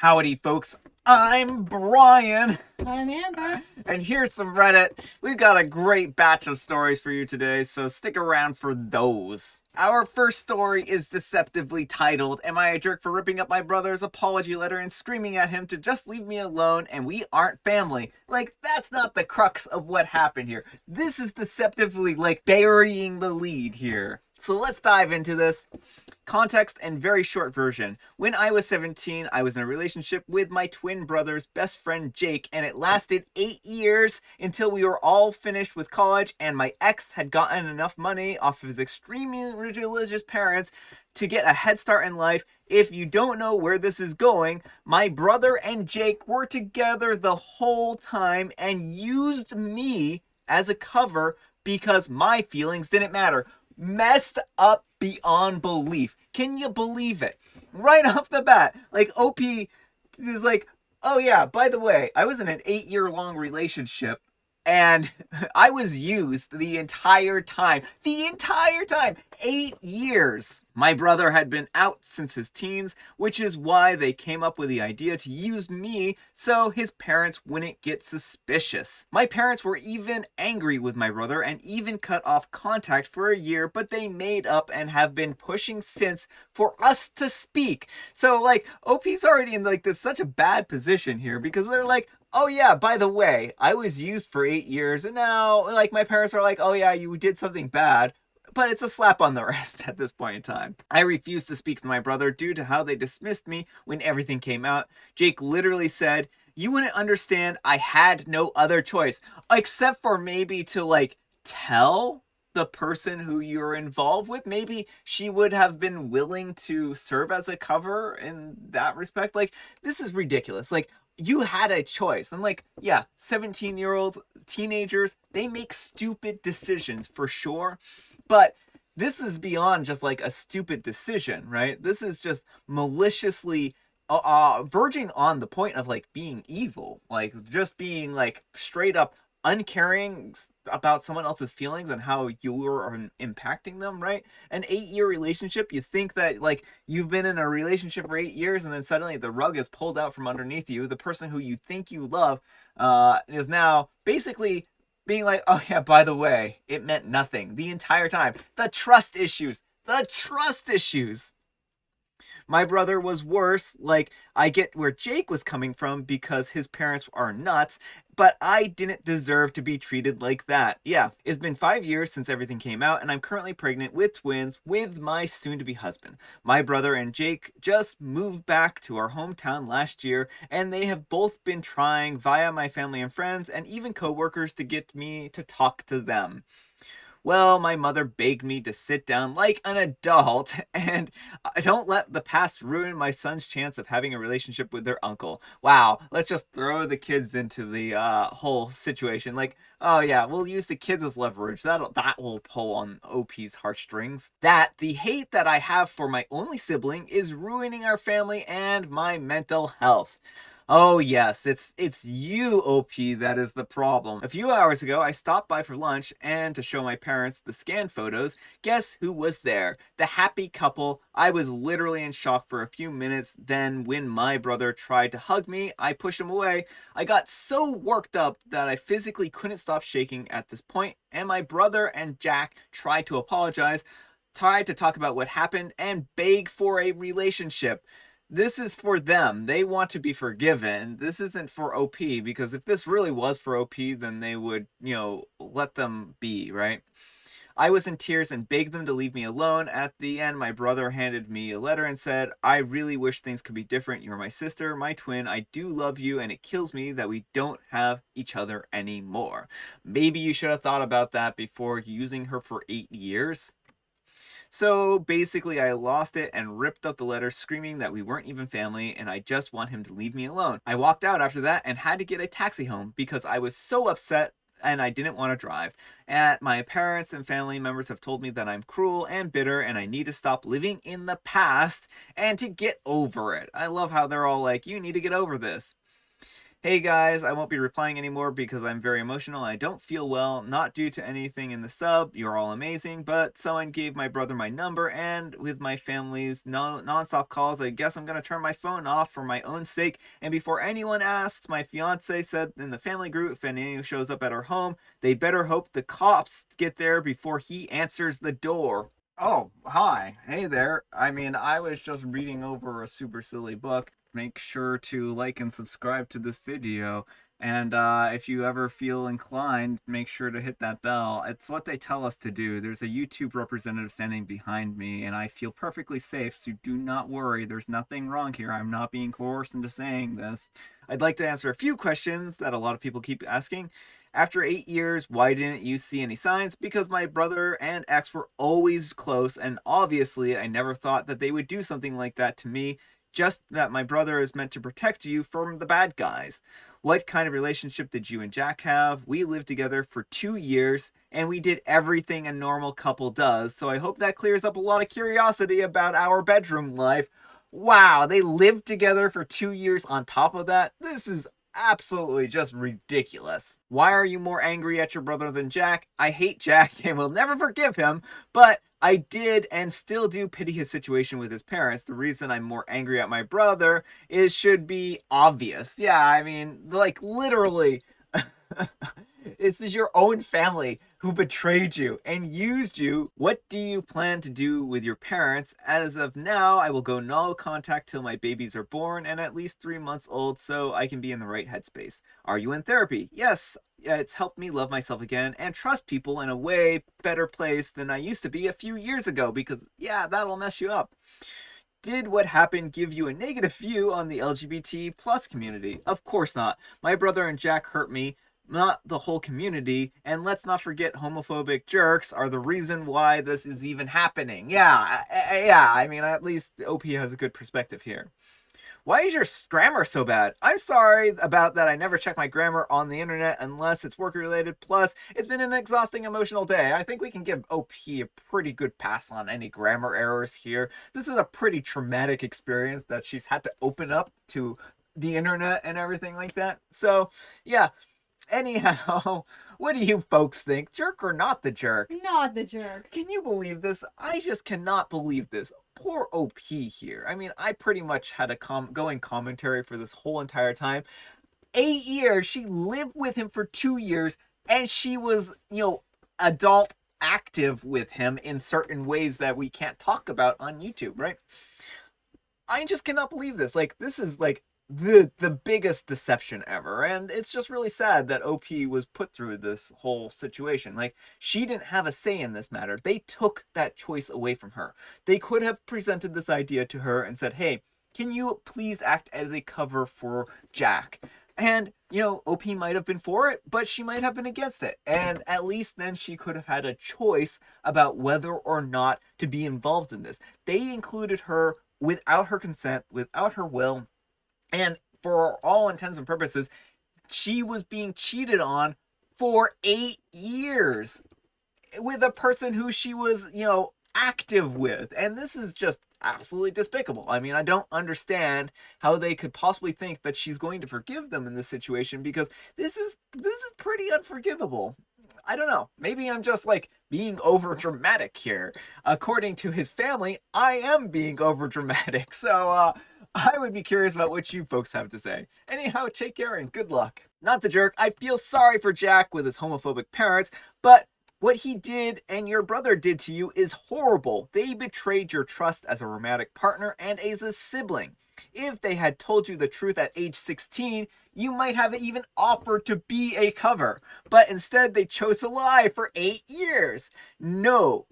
Howdy, folks. I'm Brian. I'm Amber. And here's some Reddit. We've got a great batch of stories for you today, so stick around for those. Our first story is deceptively titled, Am I a Jerk for Ripping Up My Brother's Apology Letter and Screaming at Him to Just Leave Me Alone and We Aren't Family? Like, that's not the crux of what happened here. This is deceptively, burying the lead here. So let's dive into this. Context and very short version. When I was 17, I was in a relationship with my twin brother's best friend Jake, and it lasted 8 years until we were all finished with college and my ex had gotten enough money off of his extremely religious parents to get a head start in life. If you don't know where this is going, my brother and Jake were together the whole time and used me as a cover because my feelings didn't matter. Messed up beyond belief. Can you believe it? Right off the bat, OP is like, oh yeah, by the way, I was in an 8-year-long relationship and I was used the entire time. The entire time. 8 years. My brother had been out since his teens, which is why they came up with the idea to use me so his parents wouldn't get suspicious. My parents were even angry with my brother and even cut off contact for a year, but they made up and have been pushing since for us to speak. So, OP's already in, this such a bad position here because they're like, oh yeah, by the way, I was used for 8 years and now, my parents are like, oh yeah, you did something bad. But it's a slap on the wrist at this point in time. I refused to speak to my brother due to how they dismissed me when everything came out. Jake literally said, you wouldn't understand, I had no other choice. Except for maybe to, tell the person who you're involved with. Maybe she would have been willing to serve as a cover in that respect. This is ridiculous. You had a choice. And yeah, 17-year-olds, teenagers, they make stupid decisions for sure. But this is beyond just a stupid decision, right? This is just maliciously verging on the point of being evil, just being straight up uncaring about someone else's feelings and how you're impacting them, right? An 8-year relationship, you think that you've been in a relationship for 8 years and then suddenly the rug is pulled out from underneath you. The person who you think you love is now basically being like, oh yeah, by the way, it meant nothing the entire time. The trust issues. My brother was worse. I get where Jake was coming from because his parents are nuts, but I didn't deserve to be treated like that. Yeah, it's been 5 years since everything came out, and I'm currently pregnant with twins with my soon-to-be husband. My brother and Jake just moved back to our hometown last year, and they have both been trying via my family and friends and even co-workers to get me to talk to them. Well, my mother begged me to sit down like an adult and don't let the past ruin my son's chance of having a relationship with their uncle. Wow, let's just throw the kids into the whole situation. Oh yeah, we'll use the kids as leverage. That will pull on OP's heartstrings. That the hate that I have for my only sibling is ruining our family and my mental health. Oh yes, it's you, OP, that is the problem. A few hours ago, I stopped by for lunch and to show my parents the scanned photos. Guess who was there? The happy couple. I was literally in shock for a few minutes. Then when my brother tried to hug me, I pushed him away. I got so worked up that I physically couldn't stop shaking at this point, and my brother and Jack tried to apologize, tried to talk about what happened, and beg for a relationship. This is for them. They want to be forgiven. This isn't for OP, because if this really was for OP, then they would, let them be, right? I was in tears and begged them to leave me alone. At the end, my brother handed me a letter and said, I really wish things could be different. You're my sister, my twin. I do love you, and it kills me that we don't have each other anymore. Maybe you should have thought about that before using her for 8 years. So basically, I lost it and ripped up the letter, screaming that we weren't even family and I just want him to leave me alone. I walked out after that and had to get a taxi home because I was so upset and I didn't want to drive. And my parents and family members have told me that I'm cruel and bitter and I need to stop living in the past and to get over it. I love how they're all like, you need to get over this. Hey guys, I won't be replying anymore because I'm very emotional. I don't feel well, not due to anything in the sub. You're all amazing, but someone gave my brother my number, and with my family's non-stop calls, I guess I'm gonna turn my phone off for my own sake. And before anyone asks, my fiance said in the family group, if anyone shows up at our home, they better hope the cops get there before he answers the door. Oh, hi. Hey there. I mean, I was just reading over a super silly book. Make sure to like and subscribe to this video. And if you ever feel inclined, make sure to hit that bell. It's what they tell us to do. There's a YouTube representative standing behind me, and I feel perfectly safe, so do not worry. There's nothing wrong here. I'm not being coerced into saying this. I'd like to answer a few questions that a lot of people keep asking. After 8 years, why didn't you see any signs? Because my brother and ex were always close, and obviously I never thought that they would do something like that to me, just that my brother is meant to protect you from the bad guys. What kind of relationship did you and Jack have? We lived together for 2 years, and we did everything a normal couple does, so I hope that clears up a lot of curiosity about our bedroom life. Wow, they lived together for 2 years on top of that? This is absolutely just ridiculous. Why are you more angry at your brother than Jack? I hate Jack and will never forgive him, but I did and still do pity his situation with his parents. The reason I'm more angry at my brother should be obvious. Yeah, I mean, like literally this is your own family who betrayed you and used you. What do you plan to do with your parents? As of now, I will go no contact till my babies are born and at least 3 months old so I can be in the right headspace. Are you in therapy? Yes, it's helped me love myself again and trust people in a way better place than I used to be a few years ago because, yeah, that'll mess you up. Did what happened give you a negative view on the LGBT plus community? Of course not. My brother and Jack hurt me, not the whole community, and let's not forget homophobic jerks are the reason why this is even happening. Yeah, I mean, at least OP has a good perspective here. Why is your grammar so bad? I'm sorry about that. I never check my grammar on the internet unless it's work related. Plus, it's been an exhausting emotional day. I think we can give OP a pretty good pass on any grammar errors here. This is a pretty traumatic experience that she's had to open up to the internet and everything like that. So, yeah. Anyhow, what do you folks think? Jerk or not the jerk? Not the jerk. Can you believe this? I just cannot believe this. Poor OP here. I mean, I pretty much had a going commentary for this whole entire time. 8 years. She lived with him for 2 years, and she was, adult active with him in certain ways that we can't talk about on YouTube, right? I just cannot believe this. Like, this is like the biggest deception ever, and it's just really sad that OP was put through this whole situation. Like, she didn't have a say in this matter. They took that choice away from her. They could have presented this idea to her and said, hey, can you please act as a cover for Jack? And, OP might have been for it, but she might have been against it. And at least then she could have had a choice about whether or not to be involved in this. They included her without her consent, without her will, and for all intents and purposes, she was being cheated on for 8 years with a person who she was, active with. And this is just absolutely despicable. I mean, I don't understand how they could possibly think that she's going to forgive them in this situation, because this is pretty unforgivable. I don't know. Maybe I'm just like being over dramatic here. According to his family, I am being over dramatic. So I would be curious about what you folks have to say. Anyhow, take care and good luck. Not the jerk. I feel sorry for Jack with his homophobic parents, but what he did and your brother did to you is horrible. They betrayed your trust as a romantic partner and as a sibling. If they had told you the truth at age 16, you might have even offered to be a cover. But instead, they chose to lie for 8 years. No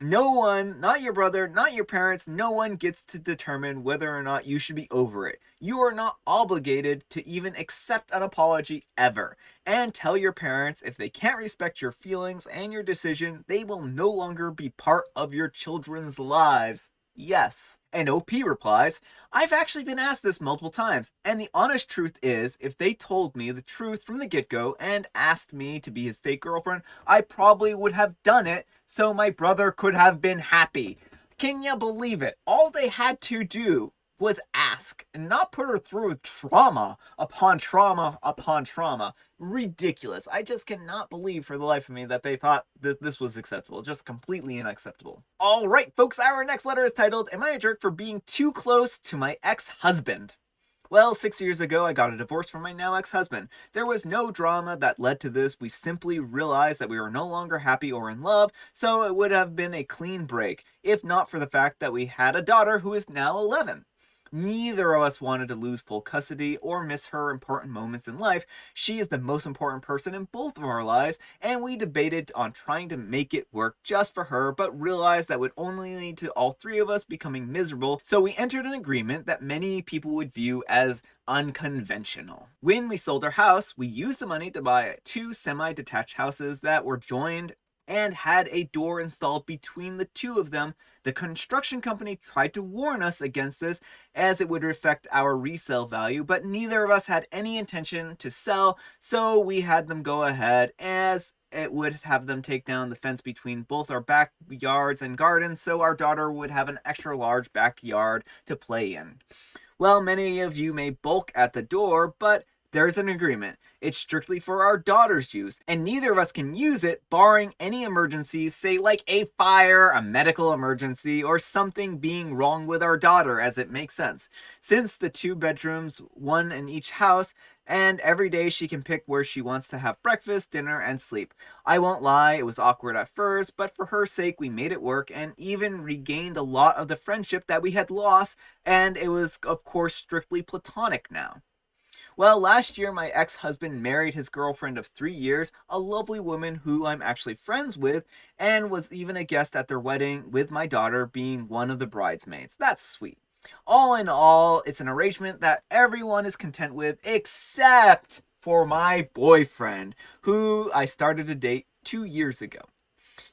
one, not your brother, not your parents, no one gets to determine whether or not you should be over it. You are not obligated to even accept an apology ever. And tell your parents if they can't respect your feelings and your decision, they will no longer be part of your children's lives. Yes. And OP replies, I've actually been asked this multiple times, and the honest truth is, if they told me the truth from the get-go and asked me to be his fake girlfriend, I probably would have done it so my brother could have been happy. Can you believe it? All they had to do was ask and not put her through trauma upon trauma upon trauma. Ridiculous. I just cannot believe for the life of me that they thought that this was acceptable. Just completely unacceptable. All right, folks, our next letter is titled, Am I a Jerk for Being Too Close to My Ex-Husband? Well, 6 years ago, I got a divorce from my now ex-husband. There was no drama that led to this. We simply realized that we were no longer happy or in love, so it would have been a clean break, if not for the fact that we had a daughter who is now 11. Neither of us wanted to lose full custody or miss her important moments in life. She is the most important person in both of our lives, and we debated on trying to make it work just for her, but realized that would only lead to all three of us becoming miserable, so we entered an agreement that many people would view as unconventional. When we sold our house, we used the money to buy 2 semi-detached houses that were joined and had a door installed between the 2 of them. The construction company tried to warn us against this as it would affect our resale value, but neither of us had any intention to sell, so we had them go ahead, as it would have them take down the fence between both our backyards and gardens, so our daughter would have an extra large backyard to play in. Well, many of you may balk at the door, but there's an agreement. It's strictly for our daughter's use, and neither of us can use it barring any emergencies, say like a fire, a medical emergency, or something being wrong with our daughter, as it makes sense. Since the 2 bedrooms, 1 in each house, and every day she can pick where she wants to have breakfast, dinner, and sleep. I won't lie, it was awkward at first, but for her sake we made it work and even regained a lot of the friendship that we had lost, and it was of course strictly platonic now. Well, last year my ex-husband married his girlfriend of 3 years, a lovely woman who I'm actually friends with, and was even a guest at their wedding, with my daughter being one of the bridesmaids. That's sweet. All in all, it's an arrangement that everyone is content with, except for my boyfriend, who I started to date 2 years ago.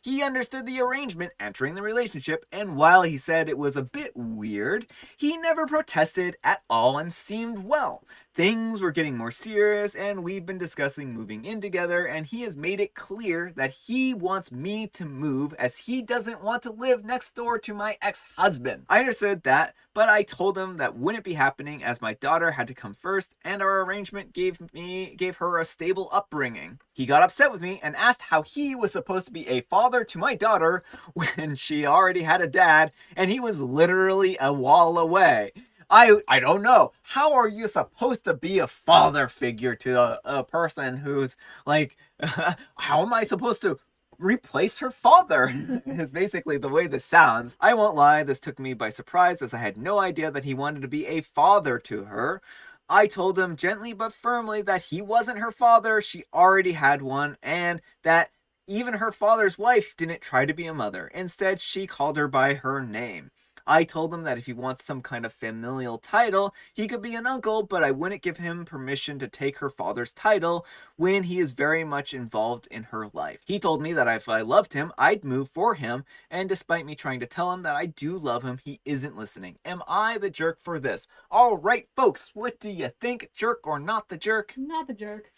He understood the arrangement entering the relationship, and while he said it was a bit weird, he never protested at all and seemed well. Things were getting more serious, and we've been discussing moving in together, and he has made it clear that he wants me to move as he doesn't want to live next door to my ex-husband. I understood that, but I told him that wouldn't be happening as my daughter had to come first, and our arrangement gave her a stable upbringing. He got upset with me and asked how he was supposed to be a father to my daughter when she already had a dad, and he was literally a wall away. I don't know. How are you supposed to be a father figure to a person who's like, how am I supposed to replace her father? Is basically the way this sounds. I won't lie, this took me by surprise as I had no idea that he wanted to be a father to her. I told him gently but firmly that he wasn't her father, she already had one, and that even her father's wife didn't try to be a mother. Instead, she called her by her name. I told him that if he wants some kind of familial title, he could be an uncle, but I wouldn't give him permission to take her father's title when he is very much involved in her life. He told me that if I loved him, I'd move for him, and despite me trying to tell him that I do love him, he isn't listening. Am I the jerk for this? All right, folks, what do you think? Jerk or not the jerk? Not the jerk.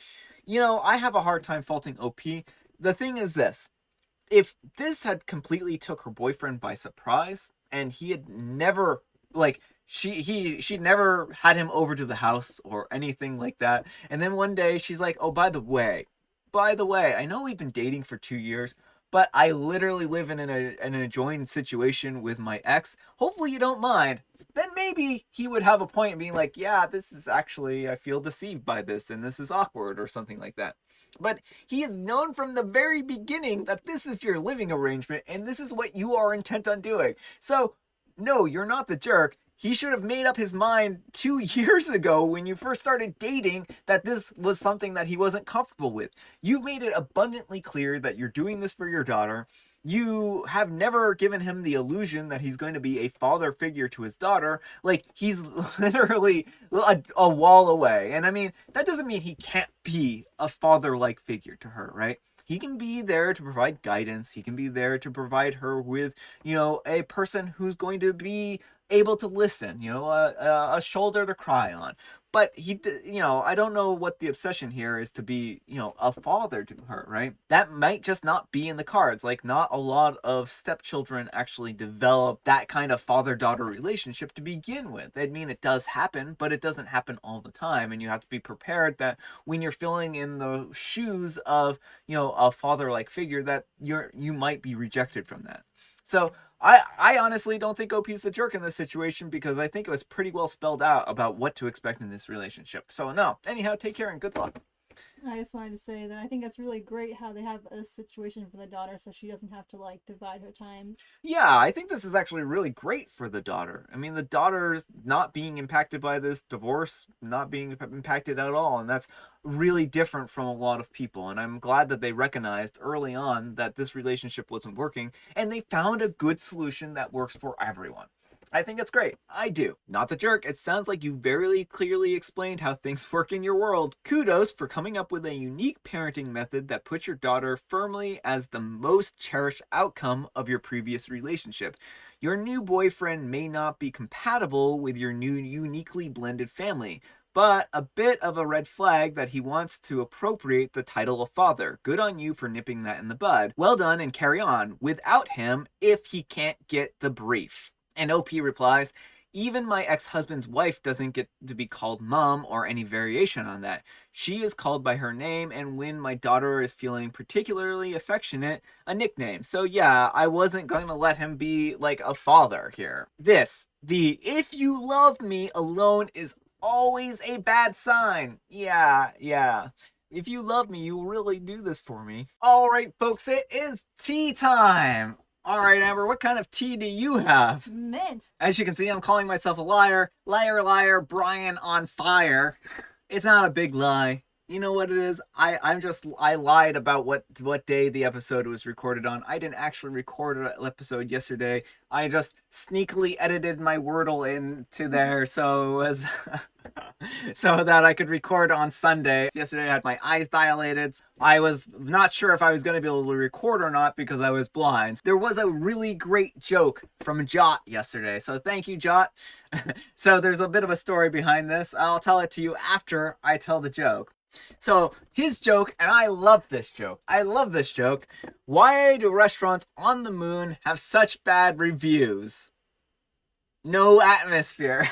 You know, I have a hard time faulting OP. The thing is this. If this had completely took her boyfriend by surprise, and he had never, like, she'd never had him over to the house or anything like that, and then one day she's like, oh, by the way, I know we've been dating for 2 years, but I literally live in an adjoined situation with my ex. Hopefully you don't mind. Then maybe he would have a point in being like, yeah, this is actually, I feel deceived by this, and this is awkward, or something like that. But he has known from the very beginning that this is your living arrangement, and this is what you are intent on doing. So, no, you're not the jerk. He should have made up his mind 2 years ago when you first started dating that this was something that he wasn't comfortable with. You made it abundantly clear that you're doing this for your daughter. You have never given him the illusion that he's going to be a father figure to his daughter. Like, he's literally a wall away. And I mean, that doesn't mean he can't be a father-like figure to her, right? He can be there to provide guidance. He can be there to provide her with, you know, a person who's going to be able to listen, a shoulder to cry on. But I don't know what the obsession here is to be, a father to her, right? That might just not be in the cards. Like, not a lot of stepchildren actually develop that kind of father-daughter relationship to begin with. I mean, it does happen, but it doesn't happen all the time. And you have to be prepared that when you're filling in the shoes of, a father-like figure, that you might be rejected from that. So I honestly don't think OP's the jerk in this situation, because I think it was pretty well spelled out about what to expect in this relationship. So no, anyhow, take care and good luck. I just wanted to say that I think that's really great how they have a situation for the daughter so she doesn't have to like divide her time. Yeah, I think this is actually really great for the daughter. I mean, the daughter's not being impacted by this divorce, not being impacted at all, and that's really different from a lot of people. And I'm glad that they recognized early on that this relationship wasn't working, and they found a good solution that works for everyone. I think it's great. I do. Not the jerk. It sounds like you very clearly explained how things work in your world. Kudos for coming up with a unique parenting method that puts your daughter firmly as the most cherished outcome of your previous relationship. Your new boyfriend may not be compatible with your new uniquely blended family, but a bit of a red flag that he wants to appropriate the title of father. Good on you for nipping that in the bud. Well done, and carry on without him if he can't get the brief. And OP replies, even my ex-husband's wife doesn't get to be called mom or any variation on that. She is called by her name, and when my daughter is feeling particularly affectionate, a nickname. So yeah, I wasn't going to let him be like a father here. The if you love me alone is always a bad sign. Yeah. If you love me, you'll really do this for me. All right, folks, it is tea time. All right, Amber, what kind of tea do you have? Mint. As you can see, I'm calling myself a liar. Liar, liar, Brian on fire. It's not a big lie. You know what it is? I lied about what day the episode was recorded on. I didn't actually record an episode yesterday. I just sneakily edited my Wordle into there so so that I could record on Sunday. Yesterday I had my eyes dilated. I was not sure if I was going to be able to record or not because I was blind. There was a really great joke from Jot yesterday, so thank you, Jot. So there's a bit of a story behind this. I'll tell it to you after I tell the joke. So his joke, and I love this joke. Why do restaurants on the moon have such bad reviews? No atmosphere.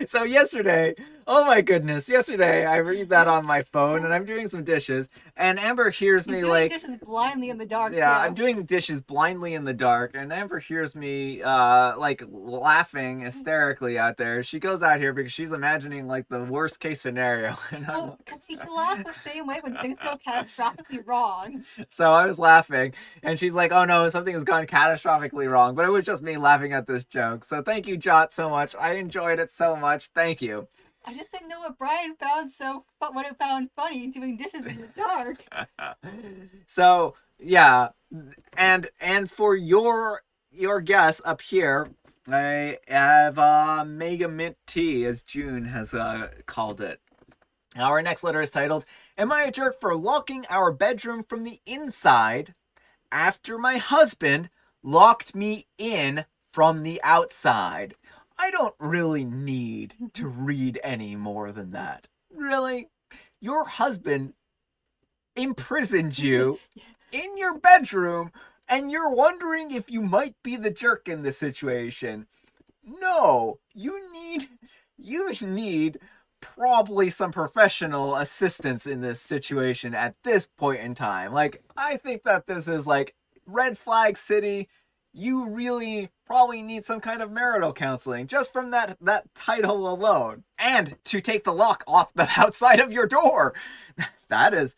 So yesterday, oh my goodness, I read that on my phone and I'm doing some dishes, and Amber hears me like dishes blindly in the dark. Yeah, too. I'm doing dishes blindly in the dark, and Amber hears me like laughing hysterically out there. She goes out here because she's imagining like the worst case scenario. And well, because he laughs the same way when things go catastrophically wrong. So I was laughing, and she's like, "Oh no, something has gone catastrophically wrong." But it was just me laughing at this joke. So thank you, Jot, so much. I enjoyed it so much. Thank you. I just didn't know what Brian found what it found funny doing dishes in the dark. So yeah, and for your guess up here, I have Mega Mint Tea, as June has called it. Our next letter is titled, Am I a jerk for locking our bedroom from the inside after my husband locked me in from the outside? I don't really need to read any more than that. Really? Your husband imprisoned you in your bedroom, and you're wondering if you might be the jerk in this situation. No, you need probably some professional assistance in this situation at this point in time. Like, I think that this is like red flag city. You really probably need some kind of marital counseling just from that title alone. And to take the lock off the outside of your door. That is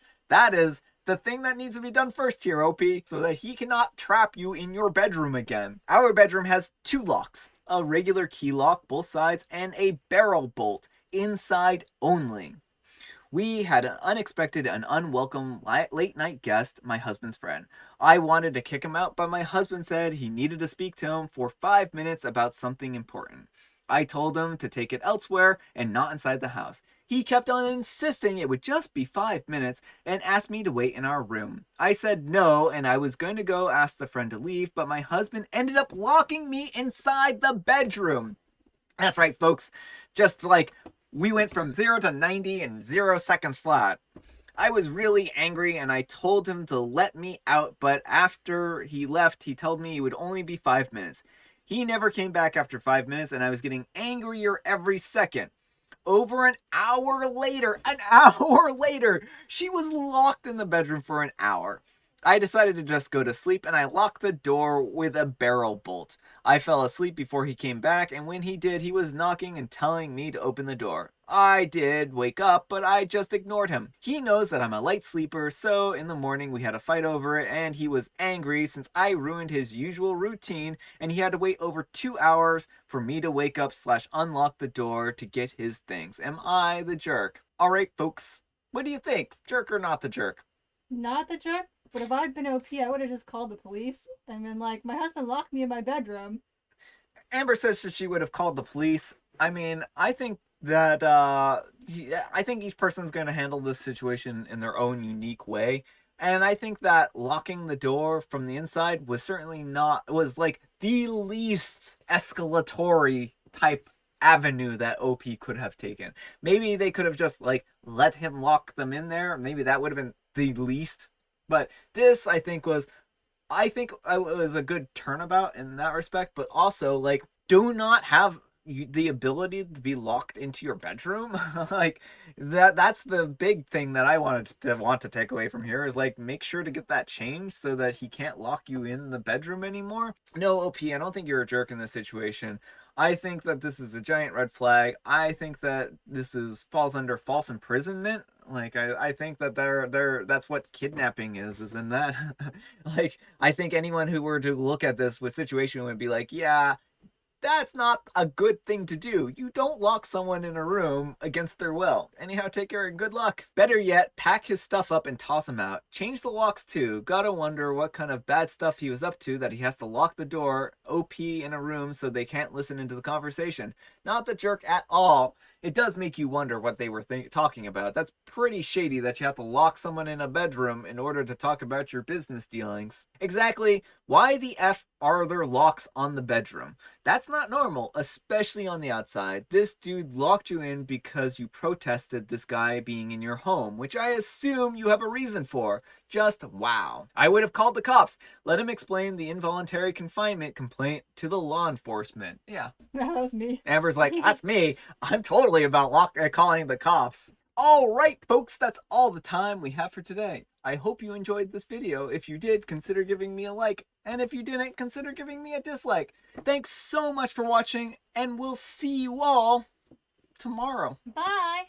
the thing that needs to be done first here, OP, so that he cannot trap you in your bedroom again. Our bedroom has 2 locks, a regular key lock, both sides, and a barrel bolt, inside only. We had an unexpected and unwelcome late night guest, my husband's friend. I wanted to kick him out, but my husband said he needed to speak to him for 5 minutes about something important. I told him to take it elsewhere and not inside the house. He kept on insisting it would just be 5 minutes and asked me to wait in our room. I said no, and I was going to go ask the friend to leave, but my husband ended up locking me inside the bedroom. That's right, folks. Just like we went from 0 to 90 in 0 seconds flat. I was really angry and I told him to let me out, but after he left, he told me it would only be 5 minutes. He never came back after 5 minutes, and I was getting angrier every second. Over an hour later, she was locked in the bedroom for an hour. I decided to just go to sleep, and I locked the door with a barrel bolt. I fell asleep before he came back, and when he did, he was knocking and telling me to open the door. I did wake up, but I just ignored him. He knows that I'm a light sleeper, so in the morning we had a fight over it, and he was angry since I ruined his usual routine, and he had to wait over 2 hours for me to wake up / unlock the door to get his things. Am I the jerk? Alright, folks, what do you think? Jerk or not the jerk? Not the jerk, but if I'd been OP, I would have just called the police and been like, my husband locked me in my bedroom. Amber says that she would have called the police. I mean, I think that I think each person's going to handle this situation in their own unique way. And I think that locking the door from the inside was certainly not, was like the least escalatory type avenue that OP could have taken. Maybe they could have just like let him lock them in there. Maybe that would have been the least. But this, I think it was a good turnabout in that respect, but also like do not have the ability to be locked into your bedroom. Like that's the big thing that I want to take away from here is like make sure to get that changed so that he can't lock you in the bedroom anymore. No, OP, I don't think you're a jerk in this situation. I think that this is a giant red flag. I think that this falls under false imprisonment. Like I think that that's what kidnapping is in that. Like I think anyone who were to look at this with situation would be like, yeah, that's not a good thing to do. You don't lock someone in a room against their will. Anyhow, take care and good luck. Better yet, pack his stuff up and toss him out. Change the locks too. Gotta wonder what kind of bad stuff he was up to that he has to lock the door, OP in a room so they can't listen into the conversation. Not the jerk at all. It does make you wonder what they were talking about. That's pretty shady that you have to lock someone in a bedroom in order to talk about your business dealings. Exactly, why the F are there locks on the bedroom? That's not normal, especially on the outside. This dude locked you in because you protested this guy being in your home, which I assume you have a reason for. Just wow. I would have called the cops. Let him explain the involuntary confinement complaint to the law enforcement. Yeah. That was me. Amber's like, that's me. I'm totally about calling the cops. All right, folks, that's all the time we have for today. I hope you enjoyed this video. If you did, consider giving me a like. And if you didn't, consider giving me a dislike. Thanks so much for watching, and we'll see you all tomorrow. Bye.